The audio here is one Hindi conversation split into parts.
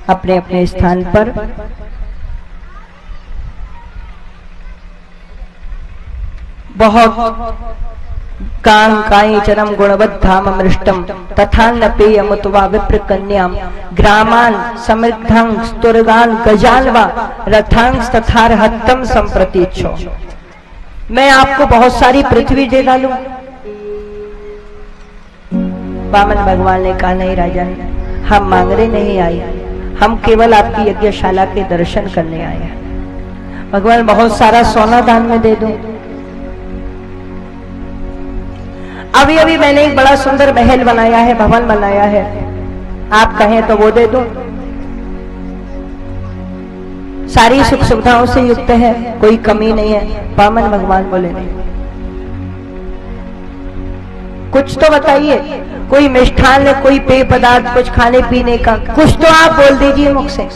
अपने अपने स्थान पर बहुत कां कायचरम गुणवद्धाम अमृष्टम तथा पेयमुत्वा विप्र कन्याम ग्रामान समृद्धं स्तुर्गान गजानवा रथांग तथारहत्तम संप्रतीक्षो। मैं आपको बहुत सारी पृथ्वी दे डालूं। वामन भगवान ने कहा, नहीं राजन, हम मांगने नहीं आए, हम केवल आपकी यज्ञशाला के दर्शन करने आए हैं। भगवान, बहुत सारा सोना दान में दे दूं? अभी अभी मैंने एक बड़ा सुंदर महल बनाया है, भवन बनाया है, आप कहें तो वो दे दूं? सारी सुख सुविधाओं से युक्त है, कोई कमी नहीं है। वामन भगवान बोले, नहीं, कुछ तो बताइए, कोई मिष्ठान, कोई पेय पदार्थ, कुछ खाने पीने का, कुछ तो आप बोल दीजिए मुख से।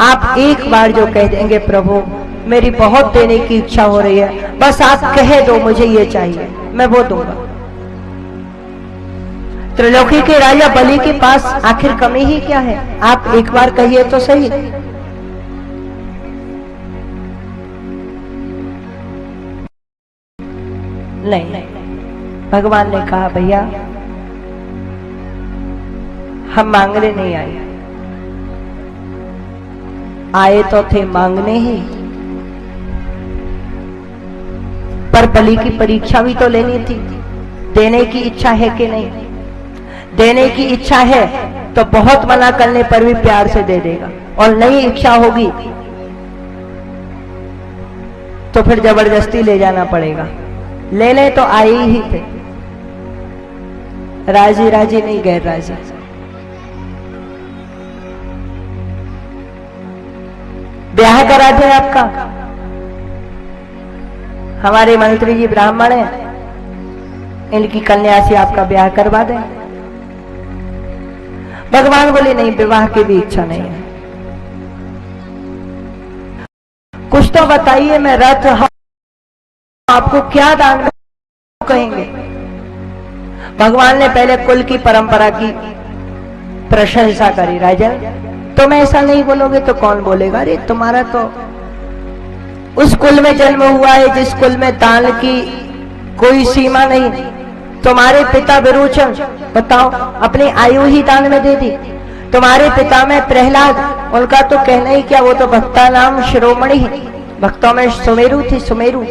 आप एक बार जो कह देंगे, प्रभु मेरी बहुत देने की इच्छा हो रही है, बस आप कह दो मुझे ये चाहिए, मैं वो दूंगा। त्रिलोकी के राजा बलि के पास आखिर कमी ही क्या है? आप एक बार कहिए तो सही। नहीं, भगवान ने कहा, भैया हम मांगने नहीं आए, आए तो थे मांगने ही। पर बलि की परीक्षा भी तो लेनी थी। देने की इच्छा है कि नहीं? देने की इच्छा है तो बहुत मना करने पर भी प्यार से दे देगा, और नहीं इच्छा होगी तो फिर जबरदस्ती ले जाना पड़ेगा। लेने तो आए ही थे, राजी राजी नहीं, गैर राजी। ब्याह करा दे आपका, हमारे मंत्री जी ब्राह्मण हैं, इनकी कन्या से आपका ब्याह करवा दें। भगवान बोले, नहीं, विवाह की भी इच्छा नहीं है। कुछ तो बताइए, मैं रथ आपको क्या दान कहेंगे? भगवान ने पहले कुल की परंपरा की प्रशंसा करी। राजन, तुम ऐसा नहीं बोलोगे तो कौन बोलेगा? अरे तुम्हारा तो उस कुल में जन्म हुआ है जिस कुल में दान की कोई सीमा नहीं। तुम्हारे पिता विरोचन, बताओ, अपनी आयु ही दान में दे दी। तुम्हारे पिता में प्रहलाद, उनका तो कहना ही क्या, वो तो भक्ता नाम शिरोमणि, भक्तों में सुमेरु थी, सुमेरु।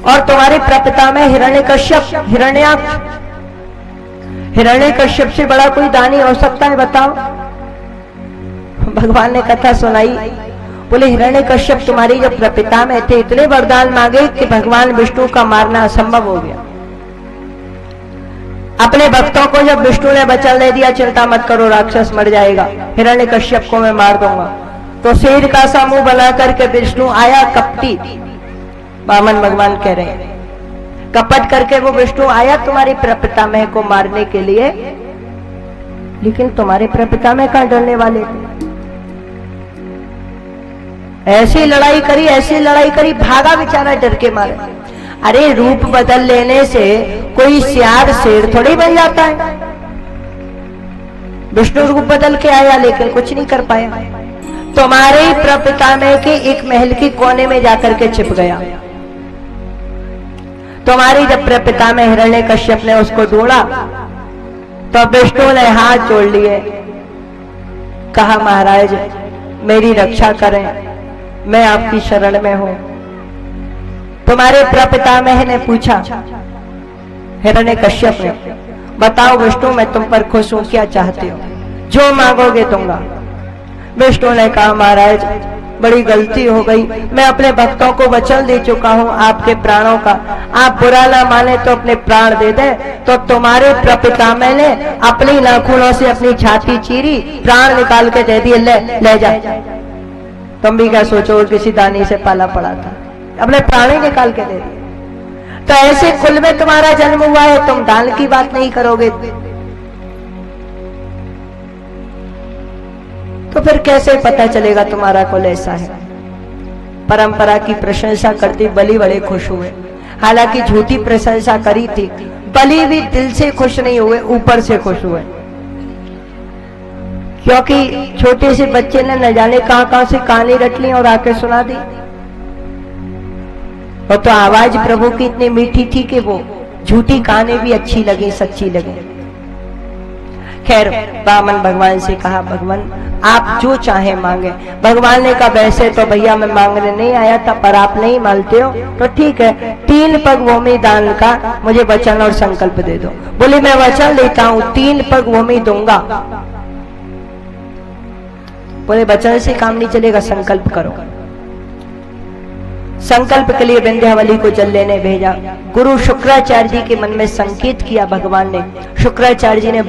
और तुम्हारे प्रपिता में हिरण्यकश्यप, हिरण्याक्ष। हिरण्यकश्यप से बड़ा कोई दानी हो सकता है? बताओ। भगवान ने कथा सुनाई, बोले हिरण्यकश्यप तुम्हारी जब प्रपिता में थे, इतने वरदान मांगे कि भगवान विष्णु का मारना असंभव हो गया। अपने भक्तों को जब विष्णु ने वचन दे दिया, चिंता मत करो, राक्षस मर जाएगा, हिरण्यकश्यप को मैं मार दूंगा, तो शेर का सा मुंह बना करके विष्णु आया, कपटी। वामन भगवान कह रहे हैं, कपट करके वो विष्णु आया तुम्हारी प्रपितामह को मारने के लिए, लेकिन तुम्हारे प्रपितामह कहां डरने वाले थे? ऐसी लड़ाई करी, ऐसी लड़ाई करी, भागा बेचारा डर के मारे। अरे रूप बदल लेने से कोई सियार शेर थोड़ी बन जाता है। विष्णु रूप बदल के आया लेकिन कुछ नहीं कर पाया। तुम्हारे प्रपितामह के एक महल के कोने में जाकर के छिप गया। तुम्हारी जब प्रपितामह हिरण्यकश्यप ने उसको ढूंढा तो विष्णु ने हाथ जोड़ लिए, कहा महाराज मेरी रक्षा करें, मैं आपकी शरण में हूं। तुम्हारे प्रपितामह ने पूछा हिरण्यकश्यप ने, बताओ विष्णु मैं तुम पर खुश हूं, क्या चाहते हो? जो मांगोगे दूंगा। विष्णु ने कहा महाराज बड़ी गलती हो गई, मैं अपने भक्तों को वचन दे चुका हूं आपके प्राणों का, आप बुरा ना माने तो अपने प्राण दे दे। तो तुम्हारे प्रपितामह ने अपनी नाखूनों से अपनी छाती चीरी, प्राण निकाल के दे दिए, ले जा। तुम भी क्या सोचो, किसी दानी से पाला पड़ा था, अपने प्राण ही निकाल के दे दिए। तो ऐसे कुल में तुम्हारा जन्म हुआ है, तुम दान की बात नहीं करोगे तो फिर कैसे पता चलेगा तुम्हारा कुल ऐसा है? परंपरा की प्रशंसा करती बलि बड़े खुश हुए, हालांकि झूठी प्रशंसा करी थी। बलि भी दिल से खुश नहीं हुए, ऊपर से खुश हुए। क्योंकि छोटे से बच्चे ने न जाने कहां से कहानी रट ली और आके सुना दी। और तो आवाज प्रभु की इतनी मीठी थी कि वो झूठी कहानी भी अच्छी लगी, सच्ची लगी। खैर वामन भगवान से कहा, भगवान आप जो चाहे मांगे। भगवान ने कहा वैसे तो भैया मैं मांगने नहीं आया था, पर आप नहीं मानते हो तो ठीक है, 3 पग भूमि दान का मुझे वचन और संकल्प दे दो। बोले मैं वचन लेता हूं 3 पग भूमि दूंगा। बोले वचन से काम नहीं चलेगा, संकल्प करो। संकल्प के लिए विंध्यावली को जल लेने भेजा। गुरु शुक्राचार्य जी के मन में संकेत किया भगवान ने। शुक्राचार्य जी ने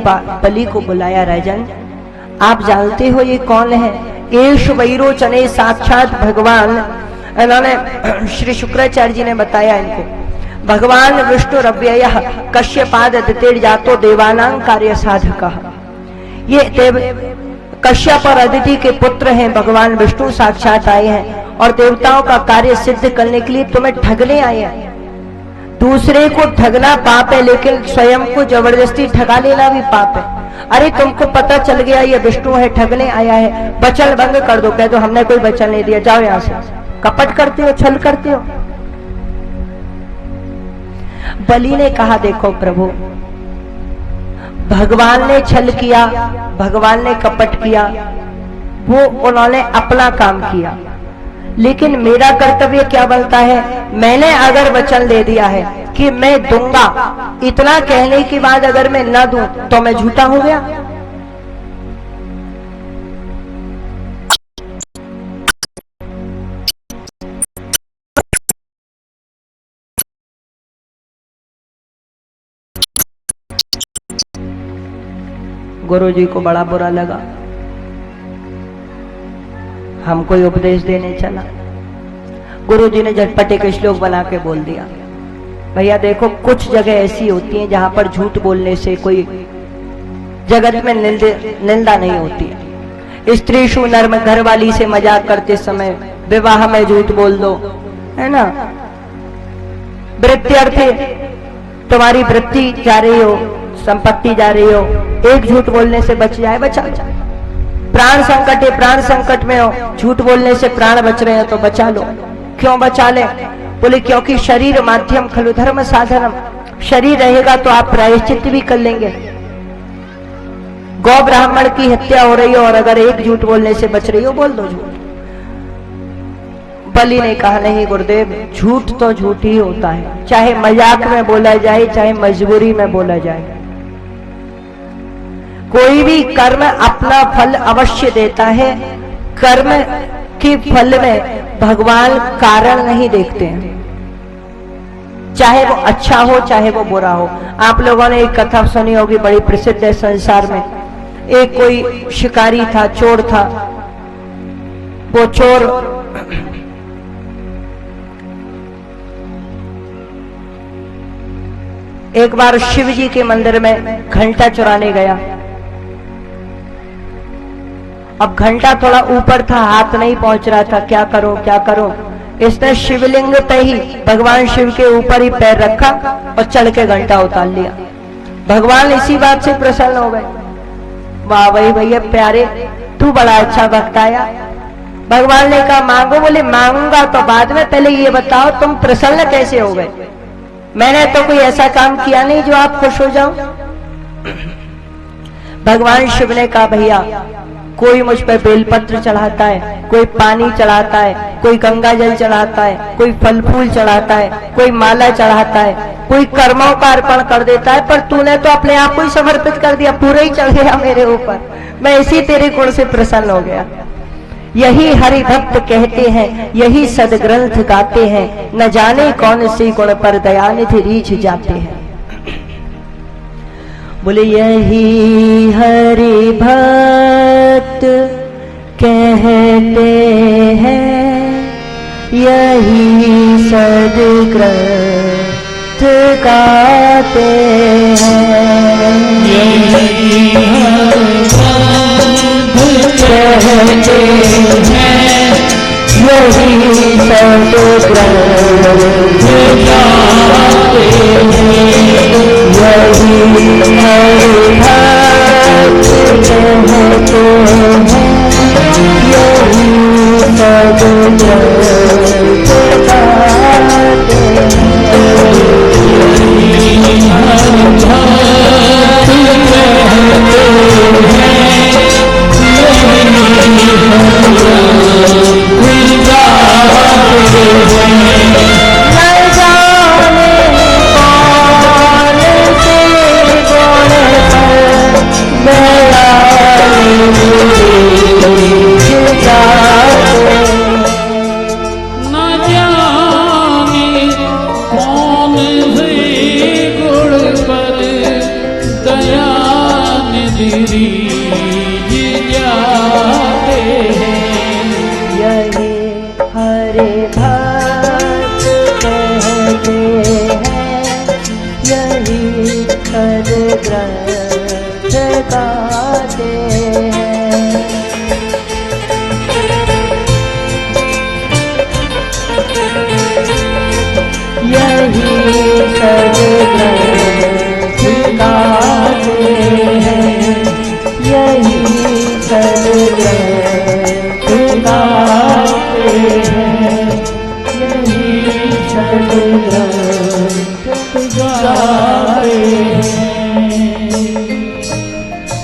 बलि को बुलाया, राजन आप जानते हो ये कौन है? एष वैरोचने साक्षात भगवान। इन्होंने श्री शुक्राचार्य जी ने बताया इनको, भगवान विष्णु रव्ययः कश्यपाद दितिर्जातो देवानां कार्य साधकः। ये देव कश्यप और अदिति के पुत्र हैं, भगवान विष्णु साक्षात आए हैं और देवताओं का कार्य सिद्ध करने के लिए तुम्हें ठगने आए हैं। दूसरे को ठगना पाप है, लेकिन स्वयं को जबरदस्ती ठगा लेना भी पाप है। अरे तुमको पता चल गया ये विष्णु है, ठगने आया है, वचन भंग कर दो। कह दो हमने कोई वचन नहीं दिया, जाओ यहां से। कपट करते हो, छल करते हो। बलि ने कहा देखो प्रभु, भगवान ने छल किया, भगवान ने कपट किया, वो उन्होंने अपना काम किया, लेकिन मेरा कर्तव्य क्या बनता है? मैंने अगर वचन दे दिया है कि मैं दूंगा, इतना कहने के बाद अगर मैं न दूं तो मैं झूठा हो गया। गुरु जी को बड़ा बुरा लगा, हम कोई उपदेश देने चला। गुरु जी ने झटपट एक श्लोक बना के बोल दिया, भैया देखो कुछ जगह ऐसी होती हैं जहां पर झूठ बोलने से कोई जगत में निंदा नहीं होती है। स्त्री शु नर्म, घर वाली से मजाक करते समय विवाह में झूठ बोल दो, है ना। वृत्त्यर्थे तुम्हारी वृत्ति जा रही हो, संपत्ति जा रही हो, एक झूठ बोलने से बच जाए, बचा जाए। प्राण संकट है, प्राण संकट में हो, झूठ बोलने से प्राण बच रहे हैं तो बचा लो। क्यों बचा ले? बोले क्योंकि शरीर माध्यम खलु धर्म साधनम। शरीर रहेगा तो आप प्रायश्चित भी कर लेंगे। गौ ब्राह्मण की हत्या हो रही हो और अगर एक झूठ बोलने से बच रही हो, बोल दो झूठ। बलि ने कहा नहीं गुरुदेव, झूठ तो झूठ ही होता है, चाहे मजाक में बोला जाए, चाहे मजबूरी में बोला जाए। कोई भी कर्म अपना फल अवश्य देता है। कर्म के फल में भगवान कारण नहीं देखते हैं, चाहे वो अच्छा हो चाहे वो बुरा हो। आप लोगों ने एक कथा सुनी होगी, बड़ी प्रसिद्ध है संसार में। एक कोई शिकारी था, चोर था। वो चोर एक बार शिव जी के मंदिर में घंटा चुराने गया। अब घंटा थोड़ा ऊपर था, हाथ नहीं पहुंच रहा था, क्या करो क्या करो। इसने शिवलिंग पे ही भगवान शिव के ऊपर ही पैर रखा और चढ़ के घंटा उतार लिया। भगवान इसी बात से प्रसन्न हो गए, वाह भाई भैया प्यारे, तू बड़ा अच्छा भक्त आया। भगवान ने कहा मांगो। बोले मांगूंगा तो बाद में, पहले ये बताओ तुम प्रसन्न कैसे हो गए? मैंने तो कोई ऐसा काम किया नहीं जो आप खुश हो जाओ। भगवान शिव ने कहा भैया, कोई मुझ पर बेलपत्र चढ़ाता है, कोई पानी चढ़ाता है, कोई गंगा जल चढ़ाता है, कोई फल फूल चढ़ाता है, कोई माला चढ़ाता है, कोई कर्मों का अर्पण कर देता है, पर तूने तो अपने आप को ही समर्पित कर दिया, पूरा ही चढ़ गया मेरे ऊपर। मैं इसी तेरे गुण से प्रसन्न हो गया। यही हरि भक्त कहते हैं, यही सदग्रंथ गाते हैं, न जाने कौन से गुण पर दयानिधि रीझ जाते हैं। बोले यही हरि भक्त कहते हैं, यही सदग्रंथ गाते हैं। यही कहते हैं, यही सदग्रंथ गाते हैं। यही हरि भक्त कहते हैं,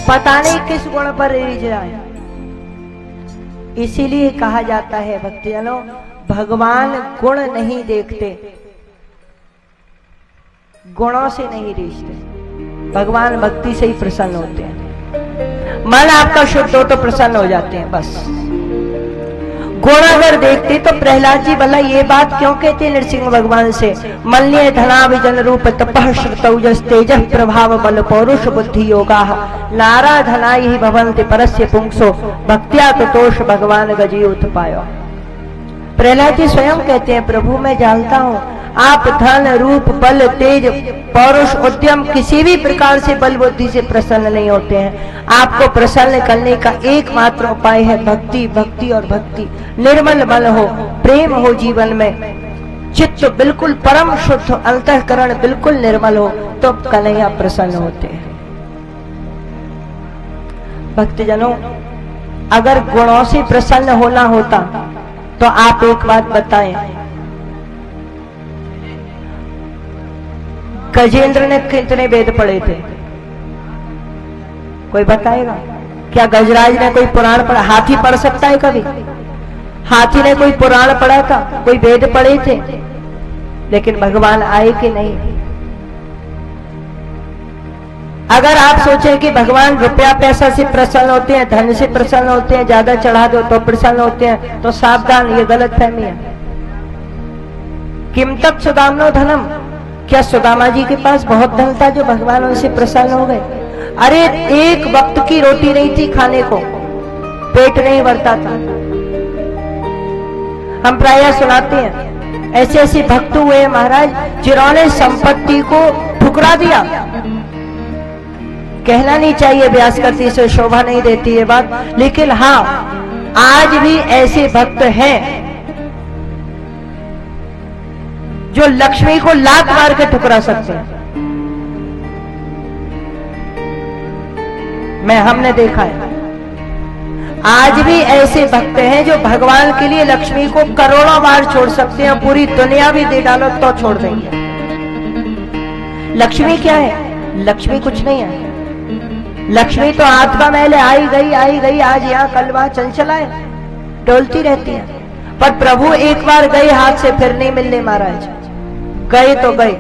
पता नहीं किस गुण पर रिझ जाए। इसीलिए कहा जाता है भक्तजनों, भगवान गुण नहीं देखते, गुणों से नहीं रिझते। भगवान भक्ति से ही प्रसन्न होते हैं। मन आपका शुद्ध हो तो प्रसन्न हो जाते हैं बस। गुण अगर देखते तो प्रहलाद जी भला ये बात क्यों कहते नरसिंह भगवान से, मल्य धनाभिजन रूप तपः श्रुतौजस तेजः प्रभाव बल पौरुष बुद्धि योगा नारा धना ही भवन्ति परस्य पुंसो भक्त्या ततोष भगवान गजी उत्पायो। प्रहलाद जी स्वयं कहते हैं, प्रभु मैं जानता हूँ आप धन रूप बल तेज पौरुष उद्यम किसी भी प्रकार से बल बुद्धि से प्रसन्न नहीं होते हैं। आपको प्रसन्न करने का एकमात्र उपाय है भक्ति, भक्ति और भक्ति। निर्मल मन हो, प्रेम हो जीवन में, चित्त बिल्कुल परम शुद्ध, अंतःकरण बिल्कुल निर्मल हो तो कन्हैया प्रसन्न होते हैं। भक्तजनों, अगर गुणों से प्रसन्न होना होता तो आप एक बात बताएं, गजेंद्र ने कितने वेद पढ़े थे? कोई बताएगा? क्या गजराज ने कोई पुराण पढ़ा? हाथी पढ़ सकता है कभी? हाथी ने कोई पुराण पढ़ा था? कोई वेद पढ़े थे? लेकिन भगवान आए कि नहीं? अगर आप सोचें कि भगवान रुपया पैसा से प्रसन्न होते हैं, धन से प्रसन्न होते हैं, ज्यादा चढ़ा दो तो प्रसन्न होते हैं, तो सावधान, ये गलत फहमी है। किम तक सुदामनो धनम, क्या सुदामा जी के पास बहुत धन था जो भगवान उनसे प्रसन्न हो गए? अरे एक वक्त की रोटी नहीं थी खाने को, पेट नहीं भरता था। हम प्रायः सुनाते हैं, ऐसे ऐसे भक्त हुए महाराज जिन्होंने संपत्ति को ठुकरा दिया। कहना नहीं चाहिए, व्यास करती से शोभा नहीं देती ये बात, लेकिन हाँ आज भी ऐसे भक्त हैं जो लक्ष्मी को लात मार के ठुकरा सकते हैं। हमने देखा है, आज भी ऐसे भक्त हैं जो भगवान के लिए लक्ष्मी को करोड़ों बार छोड़ सकते हैं, पूरी दुनिया भी दे डालो तो छोड़ देंगे। लक्ष्मी क्या है? लक्ष्मी कुछ नहीं है। लक्ष्मी तो आत्मा महले आई गई, आज यहाँ कल वहां चंचला है, डोलती रहती है। पर प्रभु एक बार गए हाथ से फिर नहीं मिलने महाराज, गए तो गए।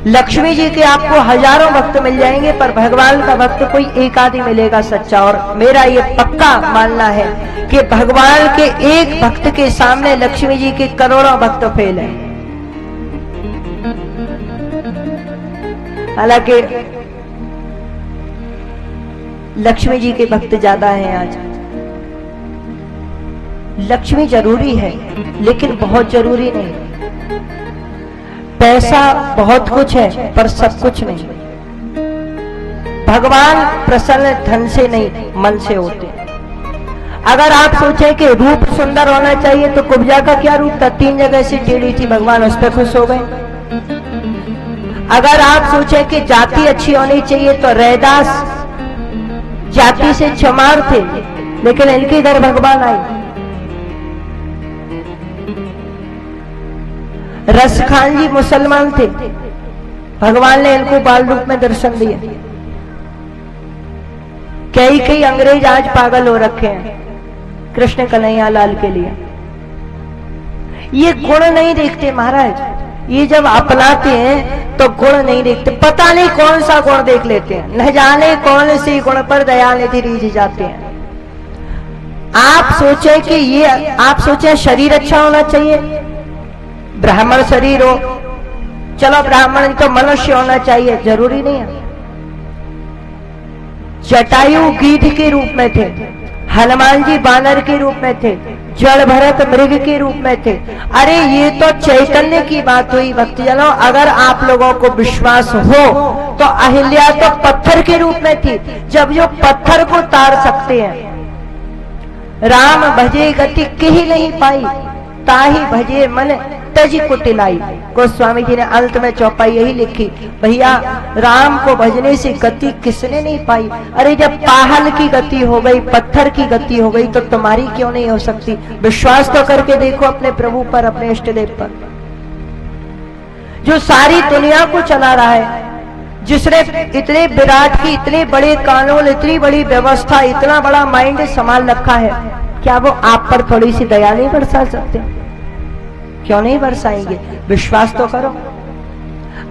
लक्ष्मी जी के आपको हजारों भक्त मिल जाएंगे, पर भगवान का भक्त कोई एक आदि मिलेगा सच्चा। और मेरा ये पक्का मानना है कि भगवान के एक भक्त के सामने लक्ष्मी जी के करोड़ों भक्त फेल हैं। हालांकि लक्ष्मी जी के भक्त ज्यादा हैं आज। लक्ष्मी जरूरी है लेकिन बहुत जरूरी नहीं। पैसा बहुत कुछ है पर सब कुछ नहीं। भगवान प्रसन्न धन से नहीं मन से होते। अगर आप सोचें कि रूप सुंदर होना चाहिए तो कुब्जा का क्या रूप था, 3 जगह से टेढ़ी थी, भगवान उस पर खुश हो गए। अगर आप सोचें कि जाति अच्छी होनी चाहिए तो रैदास जाति से चमार थे, लेकिन इनके घर भगवान आए। रसखान जी मुसलमान थे, भगवान ने इनको बाल रूप में दर्शन दिया। कई अंग्रेज आज पागल हो रखे हैं कृष्ण कन्हैया लाल के लिए। ये गुण नहीं देखते महाराज, ये जब अपनाते हैं तो गुण नहीं देखते, पता नहीं कौन सा गुण देख लेते हैं, न जाने कौन सी गुण पर दयानिधि रीझ जाते हैं। आप सोचे कि ये, आप सोचे शरीर अच्छा होना चाहिए, ब्राह्मण शरीर हो, चलो ब्राह्मण तो मनुष्य होना चाहिए, जरूरी नहीं है। जटायु गीध के रूप में थे, हनुमान जी बानर के रूप में थे, जड़ भरत मृग के रूप में थे। अरे ये तो चैतन्य की बात हुई भक्तजनों। अगर आप लोगों को विश्वास हो तो अहिल्या तो पत्थर के रूप में थी, जब जो पत्थर को तार सकते हैं। राम भजे गति कही नहीं पाई, ताही भजे मन तजी कुटिलाई। गोस्वामी जी ने अंत में चौपाई यही लिखी, भैया राम को भजने से गति किसने नहीं पाई। अरे जब पाहल की गति हो गई, पत्थर की गति हो गई, तो तुम्हारी क्यों नहीं हो सकती। विश्वास तो करके देखो अपने प्रभु पर, अपने इष्ट देव पर, जो सारी दुनिया को चला रहा है, जिसने इतने विराट की, इतने बड़े कानून, इतनी बड़ी व्यवस्था, इतना बड़ा माइंड संभाल रखा है। क्या वो आप पर थोड़ी सी दया नहीं बरसा सकते? क्यों नहीं बरसाएंगे? विश्वास तो करो।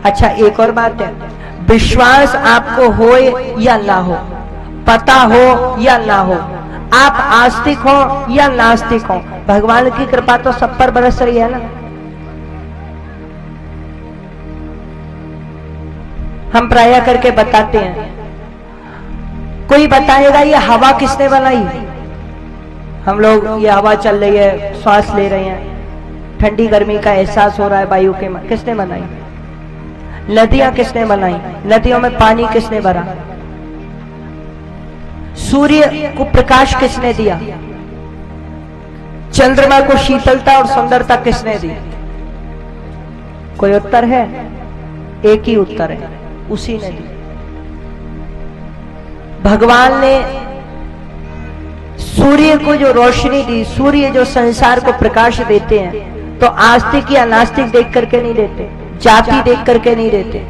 अच्छा एक और बात है, विश्वास आपको हो या ना हो, पता हो या ना हो, आप आस्तिक हो या नास्तिक हो, भगवान की कृपा तो सब पर बरस रही है ना। हम प्राय करके बताते हैं, कोई बताएगा ये हवा किसने बनाई, हम लोग ये हवा चल रही है, श्वास ले रहे हैं, ठंडी गर्मी का एहसास हो रहा है वायु के, किसने बनाई? नदियां किसने बनाई? नदियों में पानी किसने भरा? सूर्य को प्रकाश किसने दिया? चंद्रमा को शीतलता और सुंदरता किसने दी? कोई उत्तर है? एक ही उत्तर है, उसी ने दी। भगवान ने सूर्य को जो रोशनी दी, सूर्य जो संसार को प्रकाश देते हैं, तो आस्तिक या नास्तिक देख करके नहीं देते, जाति देख करके नहीं देते।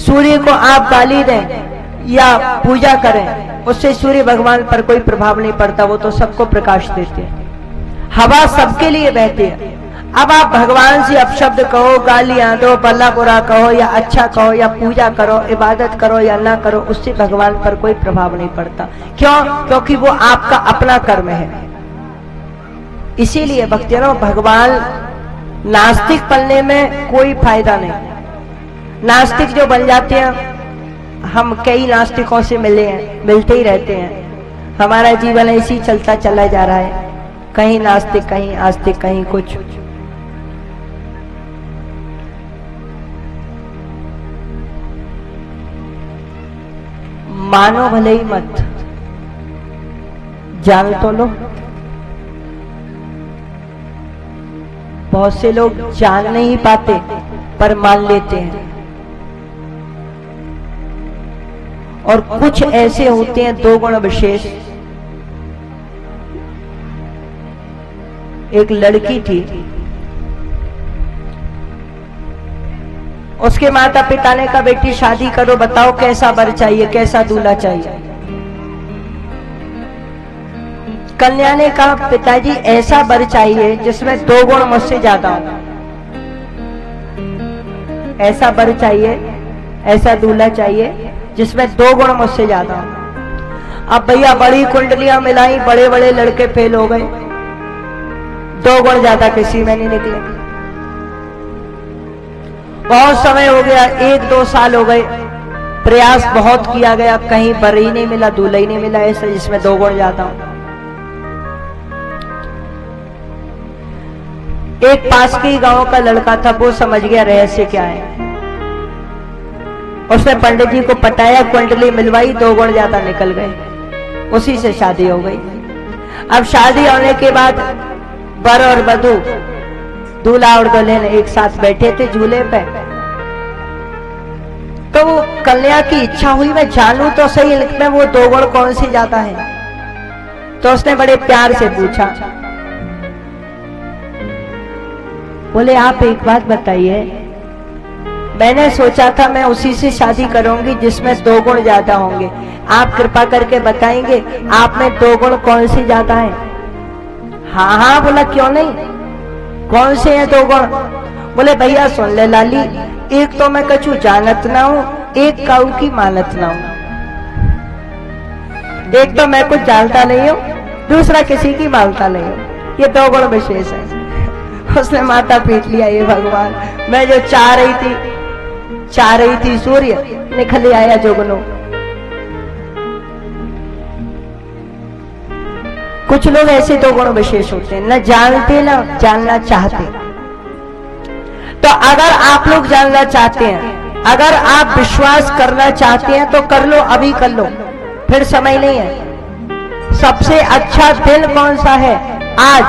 सूर्य को आप गाली दें या पूजा करें, उससे सूर्य भगवान पर कोई प्रभाव नहीं पड़ता, वो तो सबको प्रकाश देते हैं। हवा सबके लिए बहती है। अब आप भगवान से अपशब्द कहो, गालियां दो, भला बुरा कहो या अच्छा कहो या पूजा करो, इबादत करो या ना करो, उससे भगवान पर कोई प्रभाव नहीं पड़ता। क्यों? क्योंकि वो आपका अपना कर्म है। इसीलिए भक्तजनों, भगवान नास्तिक बनने में कोई फायदा नहीं। नास्तिक जो बन जाते हैं, हम कई नास्तिकों से मिले हैं, मिलते ही रहते हैं, हमारा जीवन ऐसे ही चलता चला जा रहा है, कहीं नास्तिक कहीं आस्तिक कहीं कुछ। मानो भले ही मत, जान तो लो। बहुत से लोग जान नहीं पाते पर मान लेते हैं, और कुछ ऐसे होते हैं दो गुण विशेष। एक लड़की थी, उसके माता पिता ने कहा बेटी शादी करो, बताओ कैसा वर चाहिए, कैसा दूल्हा चाहिए। कन्या ने कहा पिताजी ऐसा वर चाहिए जिसमें 2 गुण मुझसे ज्यादा हो, ऐसा वर चाहिए, ऐसा दूल्हा चाहिए जिसमें 2 गुण मुझसे ज्यादा हो। अब भैया बड़ी कुंडलियां मिलाई, बड़े बड़े लड़के फेल हो गए, 2 गुण ज्यादा किसी में नहीं निकले। बहुत समय हो गया, 1-2 साल हो गए, प्रयास बहुत किया गया, कहीं वर ही नहीं मिला, दूल्हा ही नहीं मिला ऐसा जिसमें 2 गुण ज्यादा हो। एक पास के गांव का लड़का था, वो समझ गया रहस्य क्या है। उसने पंडित जी को पटाया, कुंडली मिलवाई, 2 गुण ज्यादा निकल गए, उसी से शादी हो गई। अब शादी होने के बाद वर और वधू, दूल्हा और दुल्हन एक साथ बैठे थे झूले पे, तो वो कन्या की इच्छा हुई मैं जानूं तो सही, इसमें वो 2 गुण कौन सी ज्यादा है। तो उसने बड़े प्यार से पूछा, बोले आप एक बात बताइए, मैंने सोचा था मैं उसी से शादी करूंगी जिसमें 2 गुण ज्यादा होंगे, आप कृपा करके बताएंगे आप में 2 गुण कौन से ज्यादा है? हाँ हाँ बोला, क्यों नहीं, कौन से हैं 2 गुण? बोले भैया सुन ले लाली, एक तो मैं कछु जानत ना हूं, एक काऊ की मानत ना हूं। एक तो मैं कुछ जानता नहीं हूं, दूसरा किसी की मानता नहीं हूं, ये 2 गुण विशेष है। उसने माथा पीट लिया, ये भगवान, मैं जो चाह रही थी सूर्य, निकल आया जुगनू। कुछ लोग ऐसे 2 गुण विशेष होते हैं, न जानते न जानना चाहते। तो अगर आप लोग जानना चाहते हैं, अगर आप विश्वास करना चाहते हैं तो कर लो, अभी कर लो, फिर समय नहीं है। सबसे अच्छा दिन कौन सा है? आज।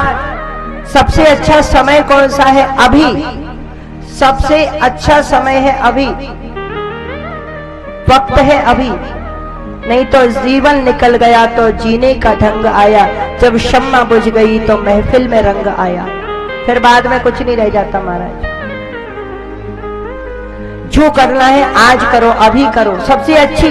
सबसे अच्छा समय कौन सा है? अभी। सबसे अच्छा समय है अभी, वक्त है अभी, नहीं तो जीवन निकल गया तो जीने का ढंग आया, जब शम्मा बुझ गई तो महफिल में रंग आया, फिर बाद में कुछ नहीं रह जाता महाराज। जो करना है आज करो, अभी करो। सबसे अच्छी